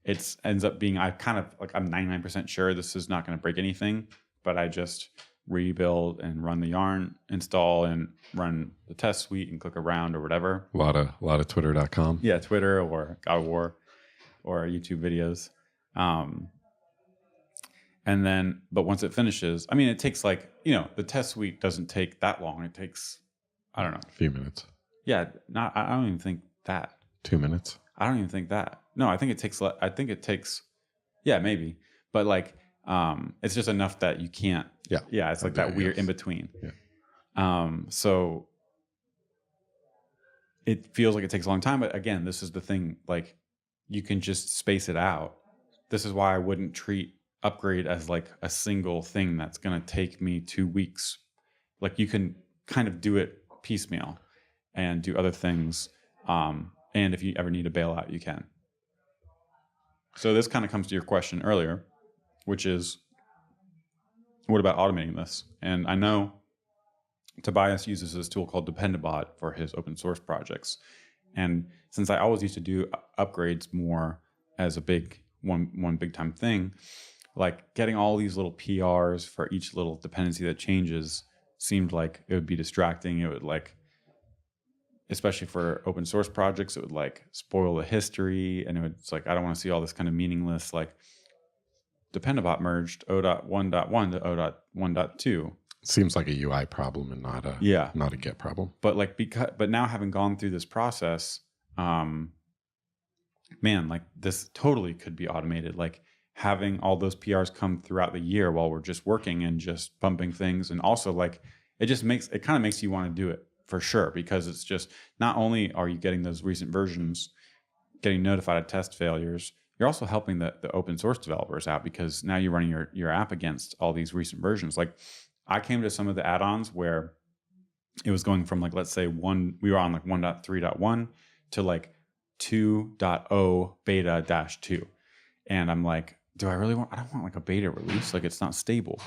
It ends up being I'm 99% sure this is not going to break anything, but I just rebuild and run the yarn install and run the test suite and click around or whatever. A lot of Twitter.com. Yeah, Twitter or God of War or YouTube videos. And then, but once it finishes, it takes the test suite doesn't take that long. It takes, I don't know, a few minutes. Yeah. I don't even think that. 2 minutes. I don't even think that. No, I think it takes, yeah, maybe. But it's just enough that you can't. Yeah. Yeah. It's like that weird in between. Yeah. So it feels like it takes a long time, but again, this is the thing, like you can just space it out. This is why I wouldn't treat upgrade as like a single thing that's going to take me 2 weeks. Like you can kind of do it piecemeal and do other things. And if you ever need a bailout, you can. So this kind of comes to your question earlier, which is, what about automating this? And I know Tobias uses this tool called Dependabot for his open source projects. And since I always used to do upgrades more as a big one big time thing, like getting all these little PRs for each little dependency that changes seemed like it would be distracting. It would especially for open source projects, it would spoil the history, and it's I don't want to see all this kind of meaningless Dependabot merged 0.1.1 to 0.1.2. Seems like a UI problem and not a Git problem. But but now having gone through this process, man, like this totally could be automated. Like having all those PRs come throughout the year while we're just working and just bumping things. And also like, it kind of makes you want to do it for sure, because it's just, not only are you getting those recent versions, getting notified of test failures, you're also helping the open source developers out, because now you're running your app against all these recent versions. Like I came to some of the add-ons where it was going from like, let's say we were on like 1.3.1 to like 2.0 beta dash 2. And I'm like, I don't want like a beta release. Like it's not stable.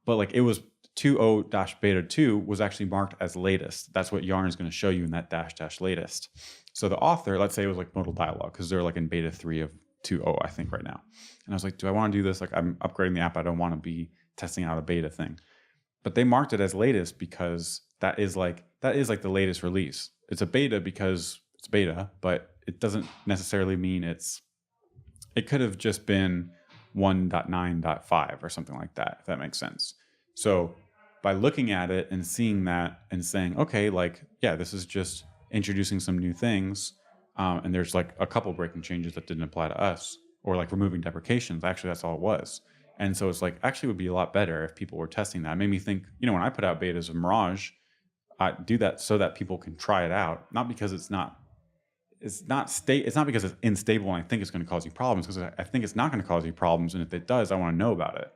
But like it was 2.0 dash beta 2 was actually marked as latest. That's what Yarn is going to show you in that dash latest. So the author, let's say it was like Modal Dialogue, because they're like in beta 3 of 2.0, I think right now. And I was like, do I want to do this? Like I'm upgrading the app. I don't want to be testing out a beta thing. But they marked it as latest because that is like the latest release. It's a beta because it's beta, but it doesn't necessarily mean it could have just been 1.9.5 or something like that, if that makes sense. So by looking at it and seeing that and saying, okay, like, yeah, this is just introducing some new things. And there's like a couple breaking changes that didn't apply to us, or like removing deprecations. Actually, that's all it was. And so it's like, actually would be a lot better if people were testing that. It made me think, when I put out betas of Mirage, I do that so that people can try it out, not because it's not because it's unstable and I think it's going to cause you problems, because I think it's not going to cause you problems. And if it does, I want to know about it.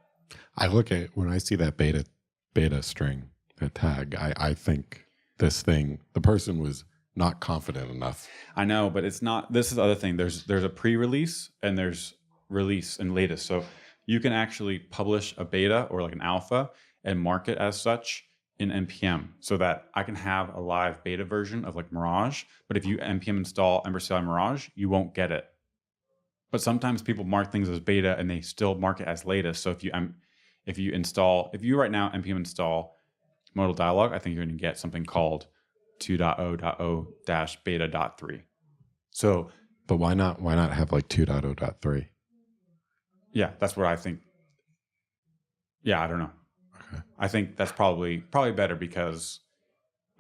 I look at, when I see that beta string, that tag, I think this thing, the person was not confident enough. I know, but it's not. This is the other thing. There's a pre-release and there's release and latest. So you can actually publish a beta or like an alpha and mark it as such in NPM, so that I can have a live beta version of like Mirage. But if you NPM install Ember.CLI Mirage, you won't get it. But sometimes people mark things as beta and they still mark it as latest. So if you right now NPM install Modal Dialogue, I think you're going to get something called 2.0.0-beta.3. So, but why not have like 2.0.3? Yeah, that's what I think. Yeah, I don't know. Okay. I think that's probably better because,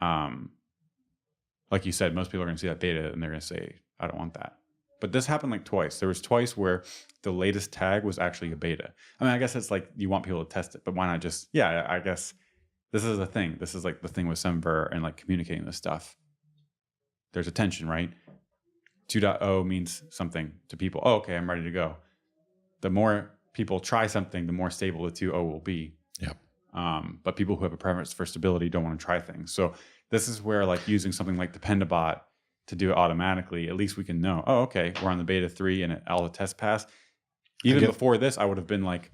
like you said, most people are going to see that beta and they're going to say, I don't want that. But this happened like twice. There was twice where the latest tag was actually a beta. I mean, I guess it's like you want people to test it, but why not just, I guess this is the thing. This is like the thing with Semver and like communicating this stuff. There's a tension, right? 2.0 means something to people. Oh, okay, I'm ready to go. The more people try something, the more stable the 2.0 will be. Yep. But people who have a preference for stability don't want to try things. So this is where like using something like Dependabot to do it automatically, at least we can know, oh, okay, we're on the beta 3 and all the tests pass. Even before this, I would have been like,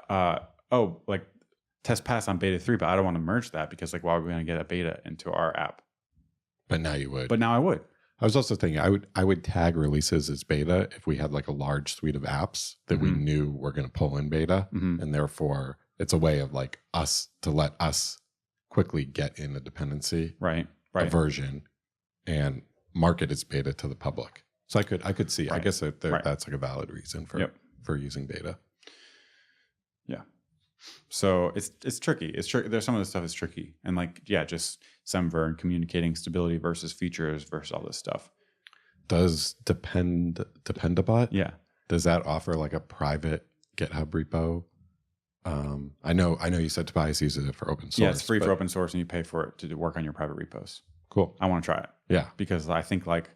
like test pass on beta 3, but I don't want to merge that because like, why are we going to get a beta into our app? But now you would. But now I would. I was also thinking I would tag releases as beta if we had like a large suite of apps that we knew were going to pull in beta, and therefore it's a way of like us to let us quickly get in a dependency, right, a version, and market as beta to the public. So I could see. Right. I guess that's like a valid reason for using beta. Yeah. So it's tricky. It's tricky. There's some of the stuff is tricky, and like just Semver and communicating stability versus features versus all this stuff. Does Dependabot? Yeah. Does that offer like a private GitHub repo? I know you said Tobias uses it for open source. Yeah, it's free for open source, and you pay for it to work on your private repos. Cool. I want to try it. Yeah, because I think like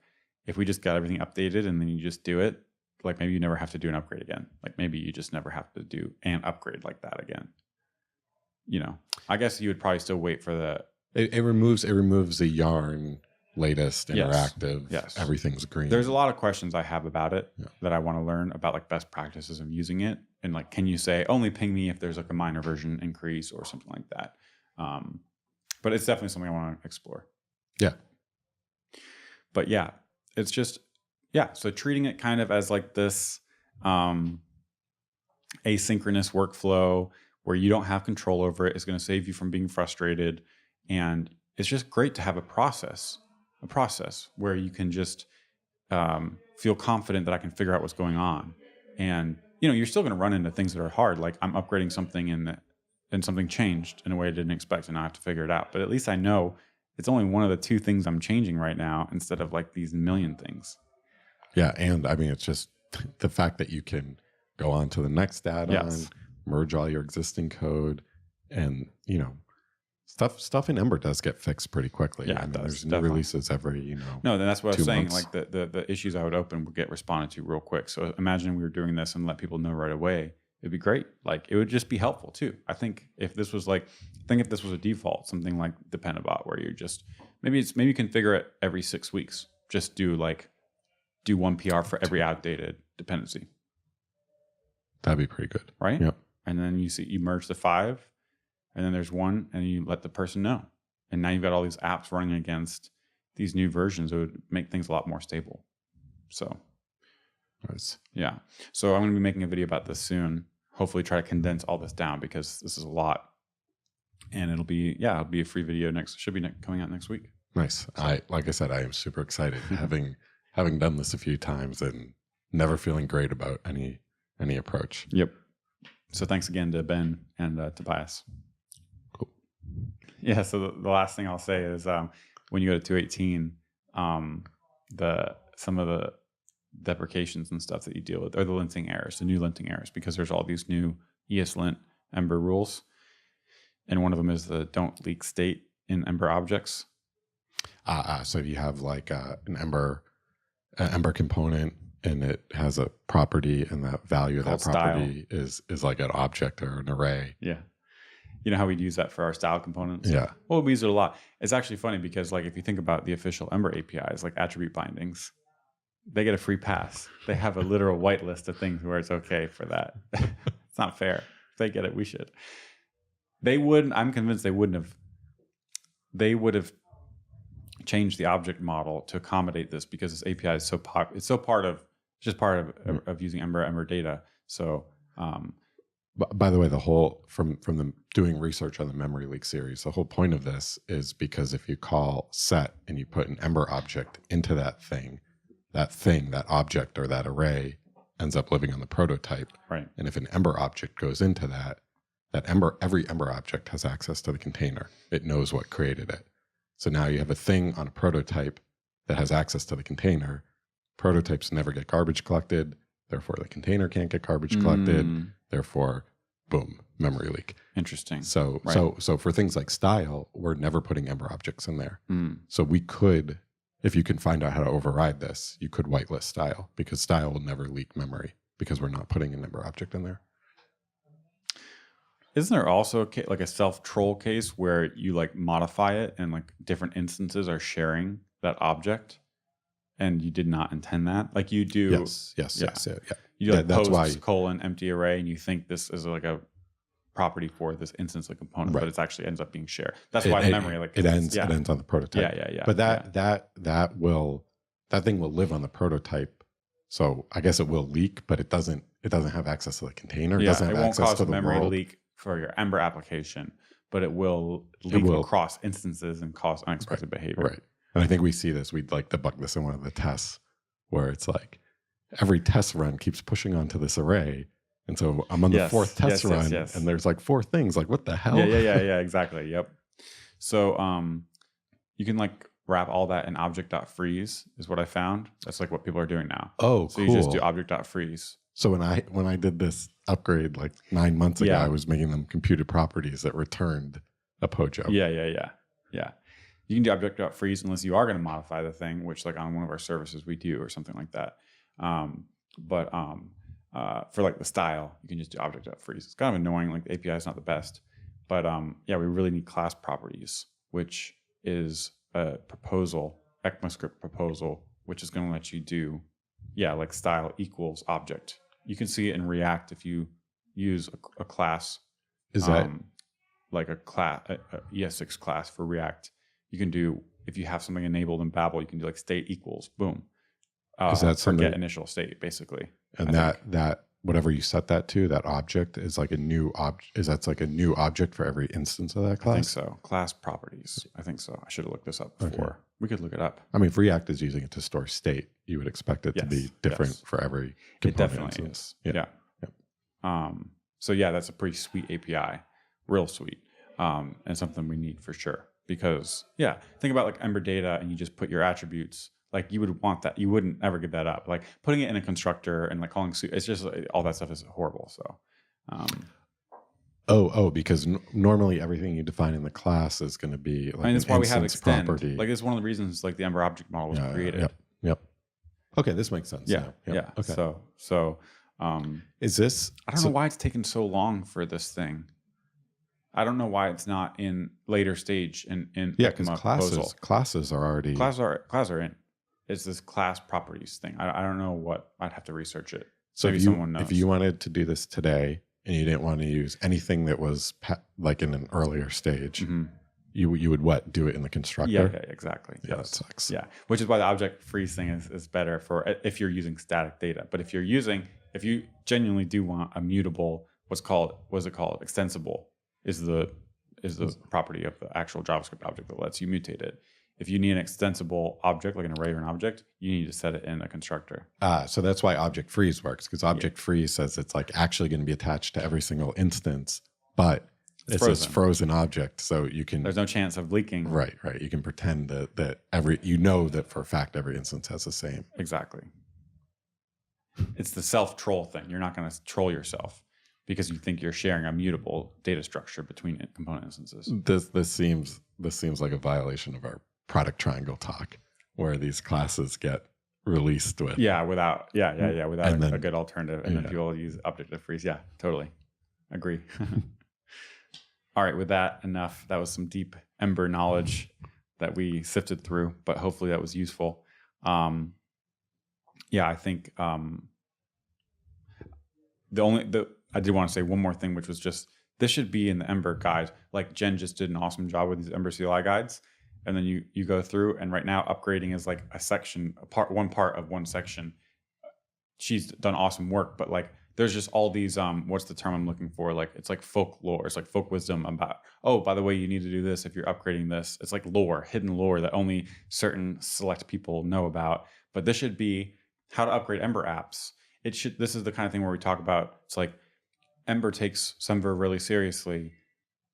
if we just got everything updated and then you just do it, like maybe you never have to do an upgrade again. Like maybe you just never have to do an upgrade like that again. I guess you would probably still wait for the. It removes the Yarn latest interactive. Yes. Everything's green. There's a lot of questions I have about it that I want to learn about, like best practices of using it, and like, can you say only ping me if there's like a minor version increase or something like that? But it's definitely something I want to explore. Yeah. But yeah, it's just so treating it kind of as like this asynchronous workflow where you don't have control over it is going to save you from being frustrated. And it's just great to have a process where you can just feel confident that I can figure out what's going on. And, you're still going to run into things that are hard. Like I'm upgrading something and something changed in a way I didn't expect, and I have to figure it out. But at least I know it's only one of the two things I'm changing right now instead of like these million things. Yeah, and I mean, it's just the fact that you can go on to the next add-on, Yes. merge all your existing code, and stuff in Ember does get fixed pretty quickly. Yeah, I it mean, does, there's new definitely. releases every No, then that's what I was 2 saying. months. Like the issues I would open would get responded to real quick. So imagine we were doing this and let people know right away. It'd be great. Like it would just be helpful too. I think if this was a default, something like Dependabot, where you just maybe you configure it every 6 weeks. Just do one PR for every outdated dependency, That'd be pretty good. right? Yep. And then you merge the 5, and then there's one, and you let the person know. And now you've got all these apps running against these new versions. It would make things a lot more stable. So, Nice. yeah. So I'm going to be making a video about this soon. Hopefully try to condense all this down because this is a lot. And it'll be a free video coming out next week. Nice. Like I said, I am super excited having done this a few times and never feeling great about any approach. Yep. So thanks again to Ben and Tobias. Cool. Yeah. So the last thing I'll say is when you go to 218, some of the deprecations and stuff that you deal with are the linting errors, the new linting errors, because there's all these new ESLint Ember rules, and one of them is the don't leak state in Ember objects. So if you have like an Ember component and it has a property, and that value of that Called property is like an object or an array. Yeah. You know how we'd use that for our style components? Yeah. Well, we use it a lot. It's actually funny because if you think about the official Ember APIs, like attribute bindings, they get a free pass. They have a literal whitelist of things where it's okay for that. It's not fair. If they get it, we should. I'm convinced they wouldn't have. They would have changed the object model to accommodate this because this API is it's part of using Ember data. So, by the way, the whole from the doing research on the memory leak series, the whole point of this is because if you call set and you put an Ember object into that object or that array ends up living on the prototype. right. And if an Ember object goes into every Ember object has access to the container. It knows what created it. So now you have a thing on a prototype that has access to the container. Prototypes never get garbage collected. Therefore, the container can't get garbage collected. Therefore, boom, memory leak. Interesting. So, Right. so for things like style, we're never putting Ember objects in there. Mm. So we could, if you can find out how to override this, you could whitelist style, because style will never leak memory because we're not putting an Ember object in there. Isn't there also a self-troll case where you modify it and different instances are sharing that object, and you did not intend that? Like you do. Yes. Yeah. You do that's post why empty array, and you think this is a property for this instance of component, Right. but it actually ends up being shared. That's why the memory it ends on the prototype. Yeah. But that thing will live on the prototype. So I guess it will leak, but it doesn't have access to the container. It doesn't have it won't access cause to a the memory world. leak for your Ember application, but it will leak across instances and cause unexpected behavior. Right. And I think we see this. We'd debug this in one of the tests where it's every test run keeps pushing onto this array. And so I'm on the fourth test run and there's 4 things. What the hell? Yeah, exactly. Yep. So you can wrap all that in object.freeze is what I found. That's what people are doing now. Oh, so cool. You just do object.freeze. So when I did this upgrade 9 months ago, Yeah. I was making them computed properties that returned a POJO. Yeah. You can do object.freeze unless you are going to modify the thing, which on one of our services we do or something like that. But for the style, you can just do object.freeze. It's kind of annoying. The API is not the best, but we really need class properties, which is a proposal, ECMAScript proposal, which is going to let you do, style equals object. You can see it in React if you use a class. Is that a class, a ES6 class for React? You can do, if you have something enabled in Babel, you can do state equals, boom. Is that something? Get initial state, basically. And that whatever you set that to, that object is a new object. Is that a new object for every instance of that class? I think so. Class properties. I think so. I should have looked this up before. Okay. We could look it up. I mean, if React is using it to store state, you would expect it to be different for every component. It definitely instance. is. Yeah. So that's a pretty sweet API, real sweet, and something we need for sure. Because think about Ember data, and you just put your attributes Like you would want that. You wouldn't ever give that up. Like putting it in a constructor and like calling, it's just all that stuff is horrible. So, because normally everything you define in the class is going to be like that's why we have extend. property. Like it's one of the reasons like the Ember object model was created. Yep. Okay, this makes sense. Yeah. Yep. Yeah. Okay. So, is this? I don't know why it's taken so long for this thing. I don't know why it's not in later stage in because classes are already class are in. It's this class properties thing. I don't know what. I'd have to research it. So maybe someone knows. If you wanted to do this today and you didn't want to use anything that was like in an earlier stage, you would what? Do it in the constructor? Yeah, exactly. Yeah, that sucks. Yeah, which is why the object freeze thing is better for if you're using static data. But if you genuinely do want a mutable, what's it called? Extensible is the property of the actual JavaScript object that lets you mutate it. If you need an extensible object, like an array or an object, you need to set it in a constructor. So that's why object freeze works, because object freeze says it's like actually going to be attached to every single instance, but it's this frozen object, so you can. There's no chance of leaking. Right. You can pretend that that for a fact every instance has the same. Exactly. It's the self-troll thing. You're not going to troll yourself because you think you're sharing a mutable data structure between component instances. This seems like a violation of our product triangle talk, where these classes get released with without a good alternative, and then people use objective freeze. Yeah, totally agree. All right, with that, enough. That was some deep Ember knowledge that we sifted through, but hopefully that was useful. I think I did want to say one more thing, which was just this should be in the Ember guide. Like Jen just did an awesome job with these Ember CLI guides. And then you go through, and right now upgrading is like one part of one section. She's done awesome work, but like there's just all these what's the term I'm looking for? Like it's like folklore, it's like folk wisdom about, oh, by the way, you need to do this if you're upgrading this. It's like lore, hidden lore that only certain select people know about. But this should be how to upgrade Ember apps. This is the kind of thing where we talk about, it's like Ember takes Semver really seriously.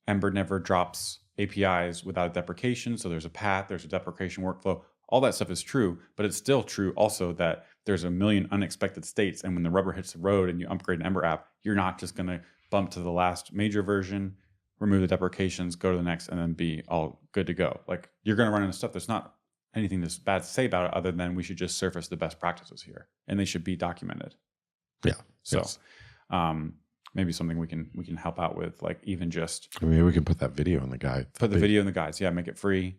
Ember never drops APIs without deprecation. So there's a path, there's a deprecation workflow. All that stuff is true, but it's still true also that there's a million unexpected states. And when the rubber hits the road and you upgrade an Ember app, you're not just going to bump to the last major version, remove the deprecations, go to the next, and then be all good to go. Like you're going to run into stuff. There's not anything that's bad to say about it other than we should just surface the best practices here, and they should be documented. Yeah. So, maybe something we can help out with, like even just maybe we can put that video in the guide. Put the video in the guides. Yeah, make it free.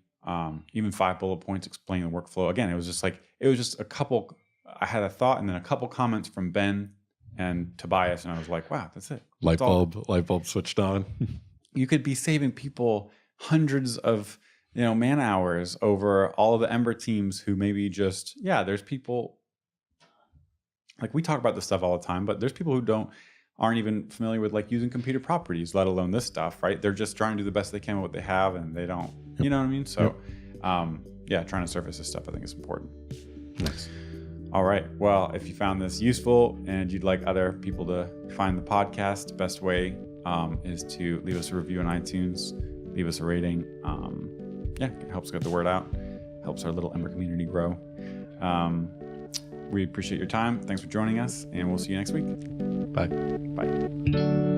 Even 5 bullet points explaining the workflow. Again, it was just a couple. I had a thought and then a couple comments from Ben and Tobias, and I was like, wow, that's it. Light bulb switched on. You could be saving people hundreds of man hours over all of the Ember teams who maybe just there's people like we talk about this stuff all the time, but there's people who aren't even familiar with like using computer properties, let alone this stuff, right? They're just trying to do the best they can with what they have, and they don't, you know what I mean? So, trying to surface this stuff, I think is important. Nice. All right. Well, if you found this useful and you'd like other people to find the podcast, best way is to leave us a review on iTunes, leave us a rating. It helps get the word out, helps our little Ember community grow. We appreciate your time. Thanks for joining us, and we'll see you next week. Bye. Bye.